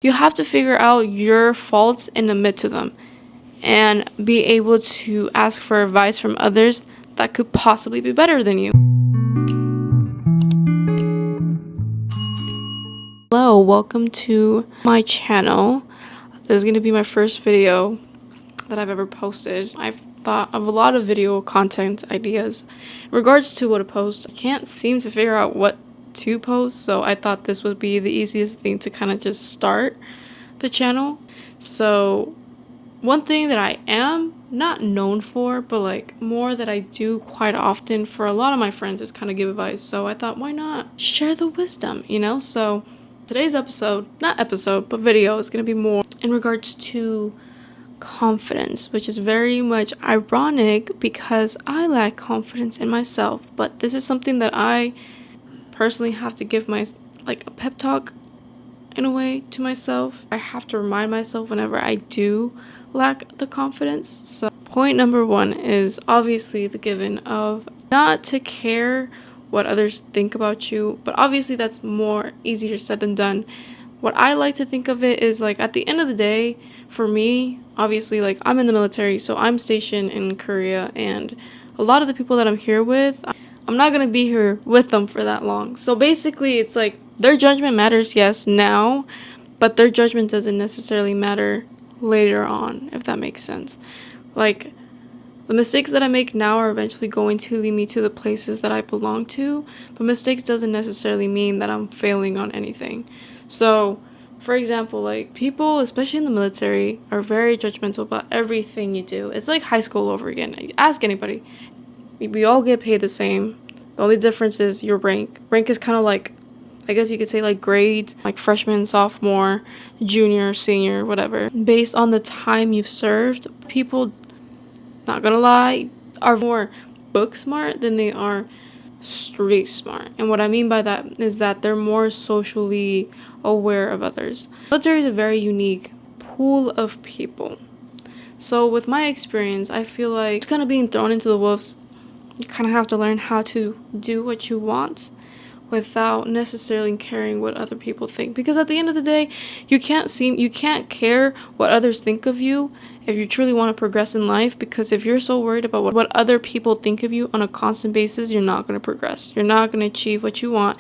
You have to figure out your faults and admit to them, and be able to ask for advice from others that could possibly be better than you. Hello, welcome to my channel. This is going to be my first video that I've ever posted. I've thought of a lot of video content ideas in regards to what to post. I can't seem to figure out what to post, so I thought this would be the easiest thing to kind of just start the channel. So one thing that I am not known for, but like more that I do quite often for a lot of my friends, is kind of give advice. So I thought, why not share the wisdom, So today's video is going to be more in regards to confidence, which is very much ironic because I lack confidence in myself. But this is something that I personally have to give a pep talk in a way to myself. I have to remind myself whenever I do lack the confidence. So point number one is obviously the given of not to care what others think about you, but obviously that's more easier said than done. What I like to think of it is like at the end of the day, for me, obviously, like I'm in the military, so I'm stationed in Korea, and a lot of the people that I'm here with, I'm not going to be here with them for that long. So basically, it's like their judgment matters, yes, now, but their judgment doesn't necessarily matter later on, if that makes sense. Like, the mistakes that I make now are eventually going to lead me to the places that I belong to, but mistakes doesn't necessarily mean that I'm failing on anything. So, for example, like people, especially in the military, are very judgmental about everything you do. It's like high school over again. Ask anybody. We all get paid the same. The only difference is your rank. Rank is kind of like, I guess you could say like grades, like freshman, sophomore, junior, senior, whatever. Based on the time you've served, people, not gonna lie, are more book smart than they are street smart. And what I mean by that is that they're more socially aware of others. Military is a very unique pool of people. So with my experience, I feel like it's kind of being thrown into the wolves. You kind of have to learn how to do what you want without necessarily caring what other people think. Because at the end of the day, you can't care what others think of you if you truly want to progress in life. Because if you're so worried about what other people think of you on a constant basis, you're not going to progress. You're not going to achieve what you want.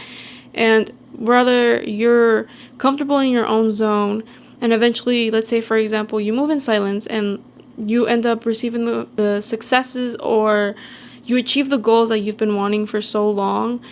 And whether you're comfortable in your own zone, and eventually, let's say, for example, you move in silence and you end up receiving the successes, or you achieve the goals that you've been wanting for so long,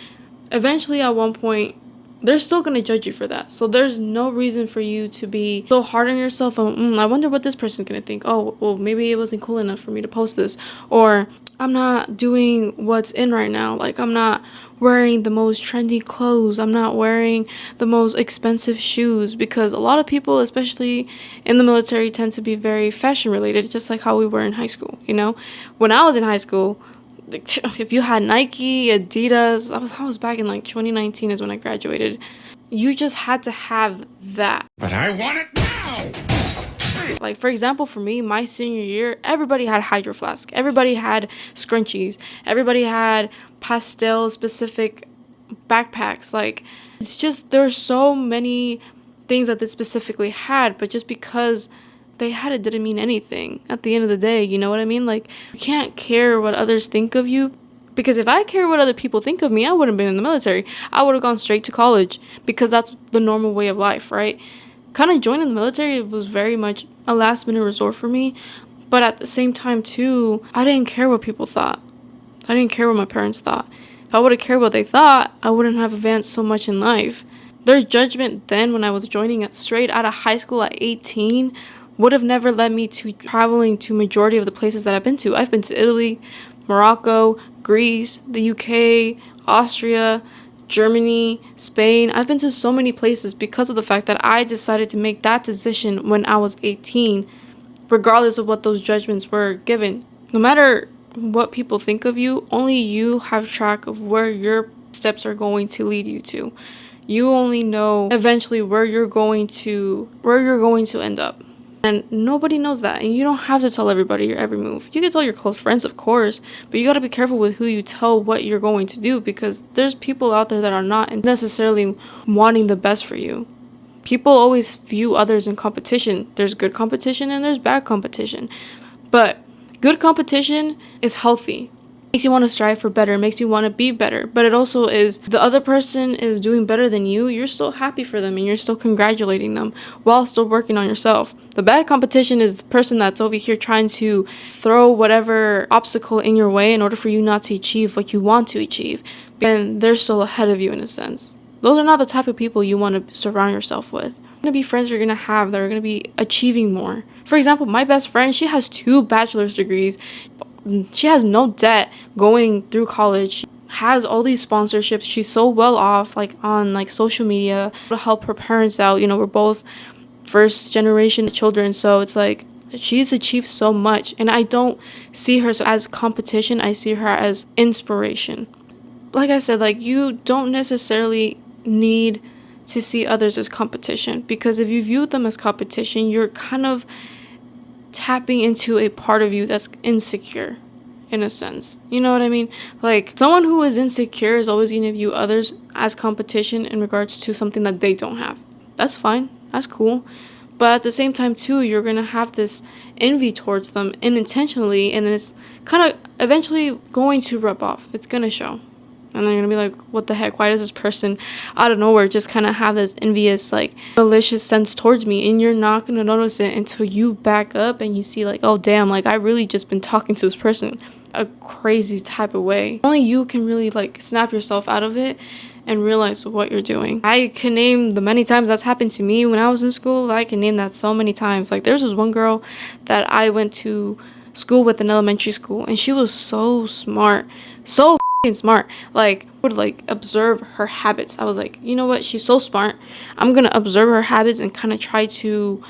eventually at one point they're still going to judge you for that. So there's no reason for you to be so hard on yourself. I wonder what this person's going to think. Oh, well, maybe it wasn't cool enough for me to post this. Or I'm not doing what's in right now. Like I'm not wearing the most trendy clothes. I'm not wearing the most expensive shoes, because a lot of people, especially in the military, tend to be very fashion related, just like how we were in high school. When I was in high school, if you had Nike, Adidas, I was back in like 2019 is when I graduated. You just had to have that. But I want it now! Like, for example, for me, my senior year, everybody had Hydro Flask. Everybody had scrunchies. Everybody had pastel specific backpacks. Like, it's just, there's so many things that they specifically had, but just because they had it didn't mean anything at the end of the day. You know what I mean? Like, you can't care what others think of you, because if I care what other people think of me, I wouldn't have been in the military. I would have gone straight to college, because that's the normal way of life, right? Kind of joining the military was very much a last minute resort for me, but at the same time too, I didn't care what people thought. I didn't care what my parents thought. If I would have cared what they thought, I wouldn't have advanced so much in life. Their judgment then, when I was joining it straight out of high school at 18, would have never led me to traveling to majority of the places that I've been to. I've been to Italy, Morocco, Greece, the UK, Austria, Germany, Spain. I've been to so many places because of the fact that I decided to make that decision when I was 18, regardless of what those judgments were given. No matter what people think of you, only you have track of where your steps are going to lead you to. You only know eventually where you're going to end up. And nobody knows that. And you don't have to tell everybody your every move. You can tell your close friends, of course, but you got to be careful with who you tell what you're going to do, because there's people out there that are not necessarily wanting the best for you. People always view others in competition. There's good competition and there's bad competition. But good competition is healthy. Makes you want to strive for better, makes you want to be better. But it also is, the other person is doing better than you're still happy for them and you're still congratulating them while still working on yourself. The bad competition is the person that's over here trying to throw whatever obstacle in your way in order for you not to achieve what you want to achieve. And they're still ahead of you in a sense. Those are not the type of people you want to surround yourself with. You're going to be friends you're going to have that are going to be achieving more. For example, my best friend, she has 2 bachelor's degrees. She has no debt going through college. Has all these sponsorships. She's so well off, like on like social media to help her parents out. We're both first generation children, so it's like she's achieved so much, and I don't see her as competition. I see her as inspiration. Like I said, like, you don't necessarily need to see others as competition, because if you view them as competition, you're kind of tapping into a part of you that's insecure in a sense. You know what I mean? Like, someone who is insecure is always going to view others as competition in regards to something that they don't have. That's fine. That's cool. But at the same time, too, you're going to have this envy towards them unintentionally, and then it's kind of eventually going to rub off. It's going to show. And they're gonna be like, what the heck? Why does this person out of nowhere just kind of have this envious, like, malicious sense towards me? And you're not gonna notice it until you back up and you see, like, oh damn, like, I really just been talking to this person a crazy type of way. Only you can really, like, snap yourself out of it and realize what you're doing. I can name the many times that's happened to me when I was in school. I can name that so many times. Like, there's this one girl that I went to school with in elementary school, and she was so smart, so smart. Like, I would like observe her habits. I was like, you know what, she's so smart, I'm gonna observe her habits and kind of try to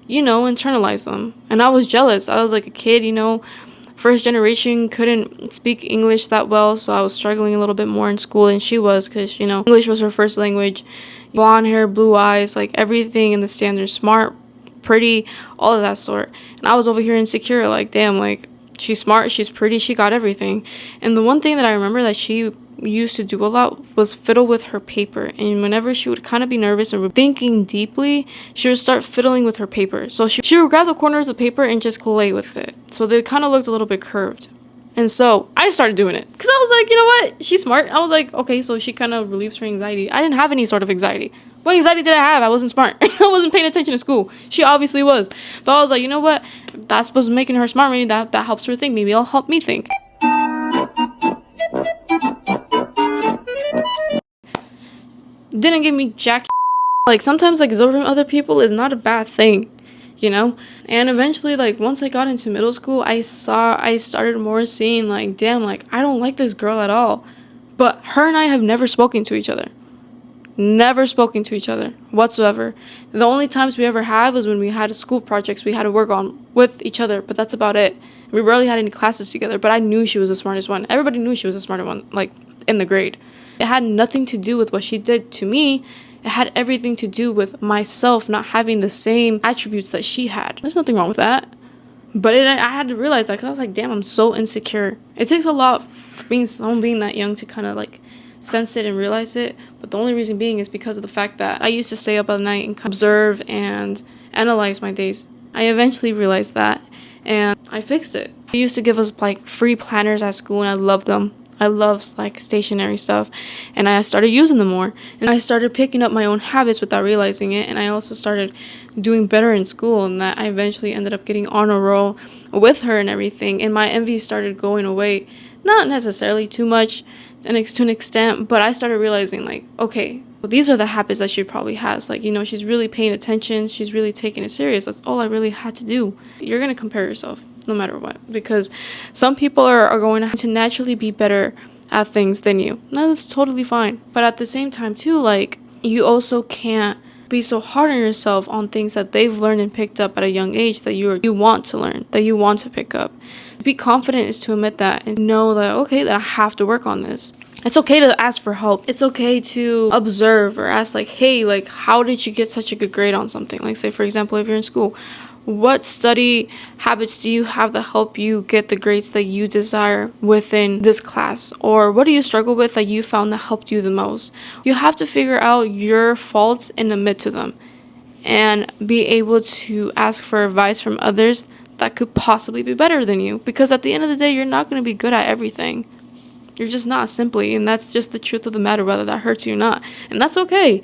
internalize them. And I was jealous. I was like a kid, first generation, couldn't speak English that well, so I was struggling a little bit more in school than she was, because English was her first language. Blonde hair, blue eyes, like everything in the standard, smart, pretty, all of that sort. And I was over here insecure, like, damn, like, she's smart, she's pretty, she got everything. And the one thing that I remember that she used to do a lot was fiddle with her paper. And whenever she would kind of be nervous and thinking deeply, she would start fiddling with her paper. So she would grab the corners of the paper and just play with it, so they kind of looked a little bit curved. And so I started doing it because I was like, you know what, she's smart. I was like, okay, so she kind of relieves her anxiety. I didn't have any sort of anxiety. What anxiety did I have? I wasn't smart. I wasn't paying attention to school. She obviously was. But I was like, you know what? That's supposed to be making her smart. Maybe that helps her think. Maybe it'll help me think. Didn't give me jack. Like, sometimes, like, observing other people is not a bad thing, And eventually, like, once I got into middle school, I started more seeing, like, damn, like, I don't like this girl at all. But her and I have never spoken to each other. Never spoken to each other whatsoever. The only times we ever had was when we had school projects we had to work on with each other, but that's about it. We rarely had any classes together, but I knew she was the smartest one. Everybody knew she was the smarter one, like, in the grade. It had nothing to do with what she did to me. It had everything to do with myself not having the same attributes that she had. There's nothing wrong with that. But I had to realize that, because I was like, damn, I'm so insecure. It takes a lot for someone being that young to kind of, like, sense it and realize it. But the only reason being is because of the fact that I used to stay up at night and observe and analyze my days. I eventually realized that, and I fixed it. They used to give us, like, free planners at school, and I loved them. I love, like, stationary stuff, and I started using them more. And I started picking up my own habits without realizing it, and I also started doing better in school, and that I eventually ended up getting honor roll with her and everything, and my envy started going away. Not necessarily too much, to an extent, but I started realizing, like, okay, well, these are the habits that she probably has. Like, she's really paying attention, she's really taking it serious. That's all I really had to do. You're going to compare yourself no matter what, because some people are going to naturally be better at things than you. That's totally fine. But at the same time, too, like, you also can't be so hard on yourself on things that they've learned and picked up at a young age that you want to learn, that you want to pick up. To be confident is to admit that and know that, okay, that I have to work on this. It's okay to ask for help. It's okay to observe or ask, like, hey, like, how did you get such a good grade on something? Like, say, for example, if you're in school, what study habits do you have that help you get the grades that you desire within this class? Or what do you struggle with that you found that helped you the most? You have to figure out your faults and admit to them. and be able to ask for advice from others that could possibly be better than you. Because at the end of the day, you're not going to be good at everything. You're just not, simply, and that's just the truth of the matter, whether that hurts you or not. And that's okay.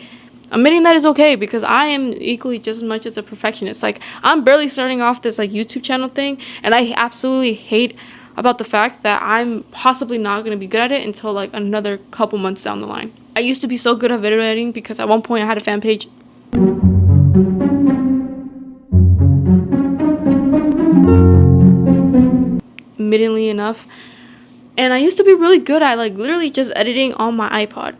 Admitting that is okay, because I am equally just as much as a perfectionist. Like, I'm barely starting off this like YouTube channel thing, and I absolutely hate about the fact that I'm possibly not going to be good at it until like another couple months down the line. I used to be so good at video editing because at one point I had a fan page. Admittedly enough, and I used to be really good at like literally just editing on my iPod.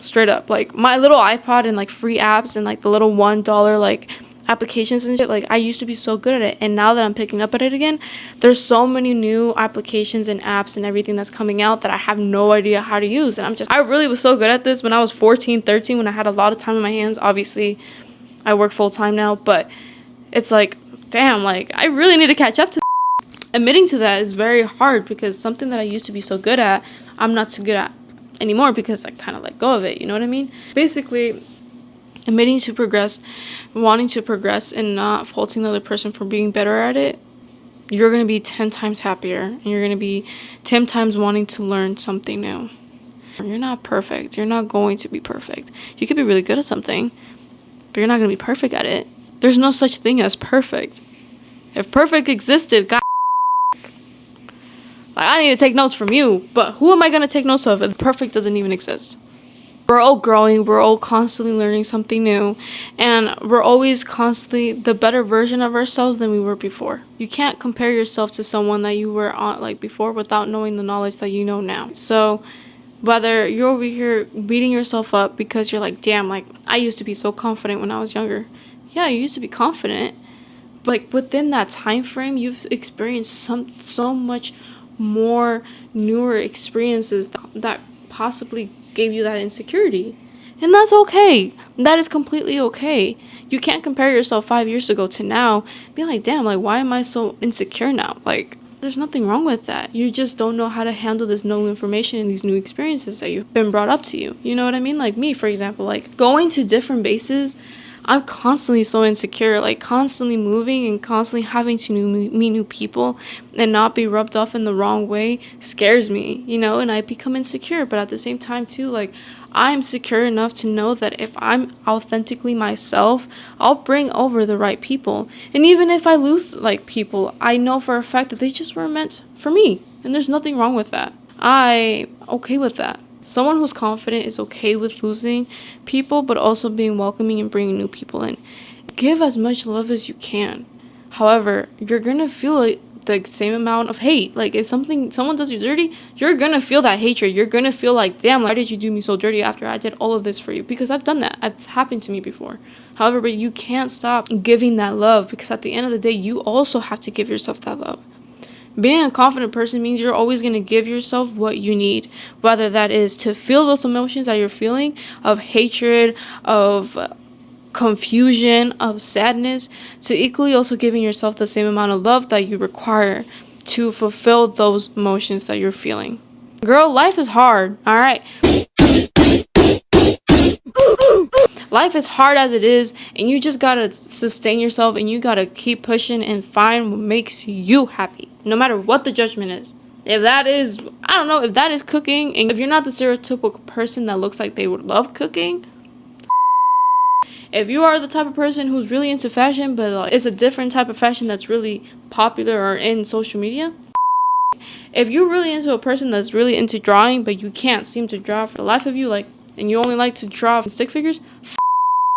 Straight up, like my little iPod and like free apps and like the little $1 like applications and shit. Like, I used to be so good at it, and now that I'm picking up at it again, there's so many new applications and apps and everything that's coming out that I have no idea how to use. And I really was so good at this when I was 14, 13, when I had a lot of time in my hands. Obviously I work full time now, but it's like, damn, like I really need to catch up to. Admitting to that is very hard, because something that I used to be so good at, I'm not too good at anymore because I kind of let go of it, you know what I mean? Basically, admitting to progress, wanting to progress, and not faulting the other person for being better at it, you're going to be 10 times happier, and you're going to be 10 times wanting to learn something new. You're not perfect. You're not going to be perfect. You could be really good at something, but you're not going to be perfect at it. There's no such thing as perfect. If perfect existed, God, I need to take notes from you, but who am I going to take notes of if perfect doesn't even exist? We're all growing, we're all constantly learning something new, and we're always constantly the better version of ourselves than we were before. You can't compare yourself to someone that you were on like before without knowing the knowledge that you know now. So whether you're over here beating yourself up because you're like, damn, like I used to be so confident when I was younger. Yeah, you used to be confident, but like within that time frame, you've experienced so much more newer experiences that possibly gave you that insecurity. And that's okay. That is completely okay. You can't compare yourself 5 years ago to now. Be like, damn, like why am I so insecure now? Like, there's nothing wrong with that. You just don't know how to handle this new information and these new experiences that you've been brought up to you. You know what I mean? Like me, for example, like going to different bases, I'm constantly so insecure, like constantly moving and constantly having to meet new people and not be rubbed off in the wrong way scares me, you know, and I become insecure. But at the same time too, like I'm secure enough to know that if I'm authentically myself, I'll bring over the right people. And even if I lose like people, I know for a fact that they just weren't meant for me, and there's nothing wrong with that. I'm okay with that. Someone who's confident is okay with losing people, but also being welcoming and bringing new people in. Give as much love as you can. However, you're going to feel like the same amount of hate. Like if someone does you dirty, you're going to feel that hatred. You're going to feel like, damn, why did you do me so dirty after I did all of this for you? Because I've done that. It's happened to me before. However, but you can't stop giving that love, because at the end of the day, you also have to give yourself that love. Being a confident person means you're always going to give yourself what you need, whether that is to feel those emotions that you're feeling of hatred, of confusion, of sadness, to equally also giving yourself the same amount of love that you require to fulfill those emotions that you're feeling. Girl, life is hard, all right? Life is hard as it is, and you just gotta sustain yourself, and you gotta keep pushing and find what makes you happy, no matter what the judgment is. If that is, I don't know, if that is cooking, and if you're not the stereotypical person that looks like they would love cooking, if you are the type of person who's really into fashion, but like, it's a different type of fashion that's really popular or in social media, if you're really into a person that's really into drawing, but you can't seem to draw for the life of you, like, and you only like to draw stick figures,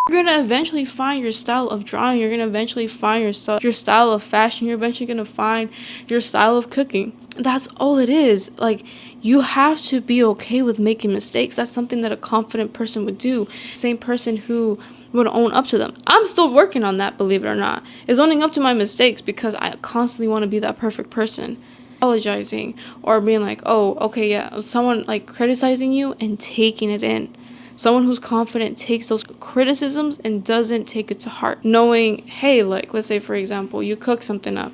you're going to eventually find your style of drawing. You're going to eventually find your style of fashion. You're eventually going to find your style of cooking. That's all it is. Like, you have to be okay with making mistakes. That's something that a confident person would do. Same person who would own up to them. I'm still working on that, believe it or not. Is owning up to my mistakes, because I constantly want to be that perfect person. Apologizing or being like, oh, okay, yeah, someone like criticizing you and taking it in. Someone who's confident takes those criticisms and doesn't take it to heart. Knowing, hey, like, let's say, for example, you cook something up.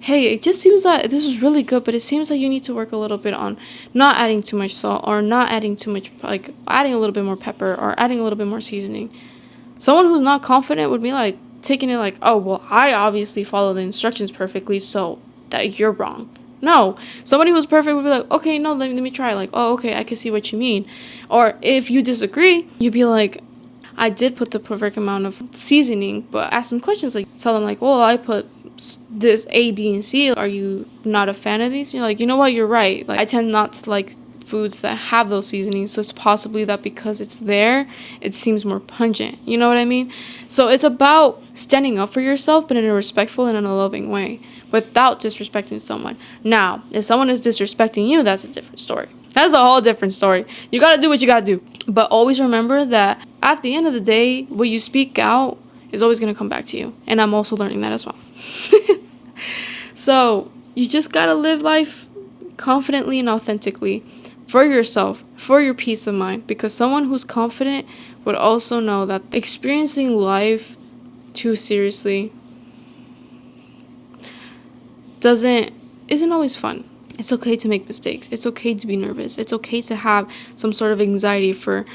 Hey, it just seems that this is really good, but it seems like you need to work a little bit on not adding too much salt, or not adding too much, like, adding a little bit more pepper, or adding a little bit more seasoning. Someone who's not confident would be like taking it like, oh, well, I obviously follow the instructions perfectly, so that you're wrong. No, somebody who's perfect would be like, okay, no, let me try. Like, oh, okay, I can see what you mean. Or if you disagree, you'd be like, I did put the perfect amount of seasoning, but ask them questions. Like, tell them like, well, I put this A, B, and C. Are you not a fan of these? And you're like, you know what, you're right. Like, I tend not to like foods that have those seasonings, so it's possibly that because it's there, it seems more pungent. You know what I mean? So it's about standing up for yourself, but in a respectful and in a loving way, without disrespecting someone. Now, if someone is disrespecting you, that's a different story. That's a whole different story. You gotta do what you gotta do. But always remember that at the end of the day, what you speak out is always gonna come back to you. And I'm also learning that as well. So you just gotta live life confidently and authentically for yourself, for your peace of mind. Because someone who's confident would also know that experiencing life too seriously isn't always fun. It's okay to make mistakes. It's okay to be nervous. It's okay to have some sort of anxiety for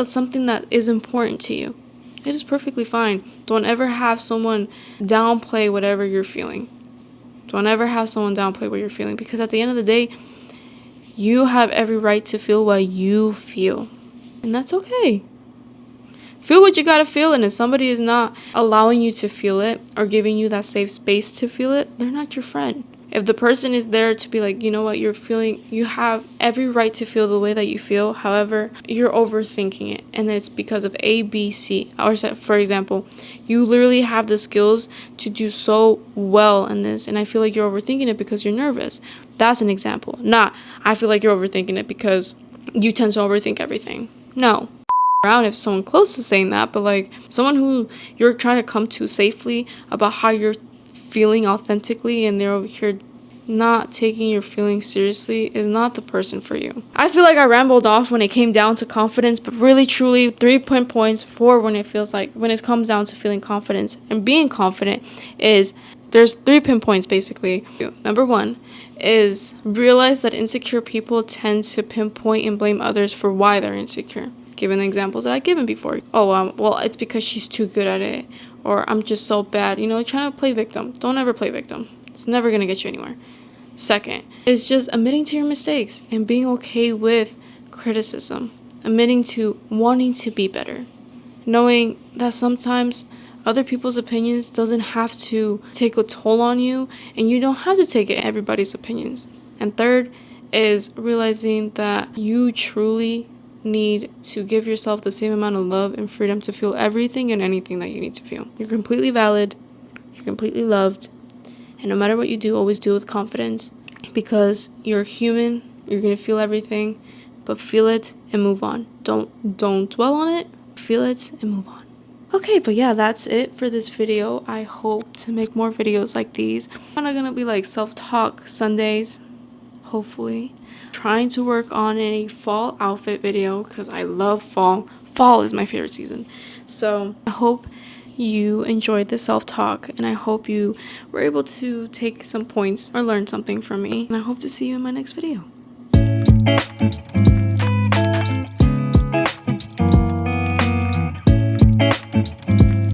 something that is important to you. It is perfectly fine. Don't ever have someone downplay whatever you're feeling. Don't ever have someone downplay what you're feeling, because at the end of the day, you have every right to feel what you feel. And that's okay. Feel what you gotta feel, and if somebody is not allowing you to feel it or giving you that safe space to feel it, they're not your friend. If the person is there to be like, you know what, you're feeling, you have every right to feel the way that you feel. However, you're overthinking it, and it's because of A, B, C. Or for example, you literally have the skills to do so well in this, and I feel like you're overthinking it because you're nervous. That's an example. Not, I feel like you're overthinking it because you tend to overthink everything. No. Around if someone close to saying that, but like someone who you're trying to come to safely about how you're feeling authentically, and they're over here not taking your feelings seriously, is not the person for you. I feel like I rambled off when it came down to confidence, but really truly 3 points for when it comes down to feeling confidence and being confident is there's 3 pinpoints basically. Number 1 is realize that insecure people tend to pinpoint and blame others for why they're insecure. Given the examples that I've given before. Well, it's because she's too good at it, or I'm just so bad. Trying to play victim. Don't ever play victim. It's never going to get you anywhere. Second is just admitting to your mistakes and being okay with criticism. Admitting to wanting to be better. Knowing that sometimes other people's opinions doesn't have to take a toll on you, and you don't have to take everybody's opinions. And third is realizing that you truly need to give yourself the same amount of love and freedom to feel everything and anything that you need to feel. You're completely valid, you're completely loved, and no matter what you do, always do it with confidence, because you're human, you're going to feel everything, but feel it and move on. Don't dwell on it, feel it and move on. Okay, but yeah, that's it for this video. I hope to make more videos like these. I'm not gonna be like self-talk Sundays, hopefully. Trying to work on a fall outfit video because I love fall. Fall is my favorite season. So I hope you enjoyed the self-talk, and I hope you were able to take some points or learn something from me. And I hope to see you in my next video.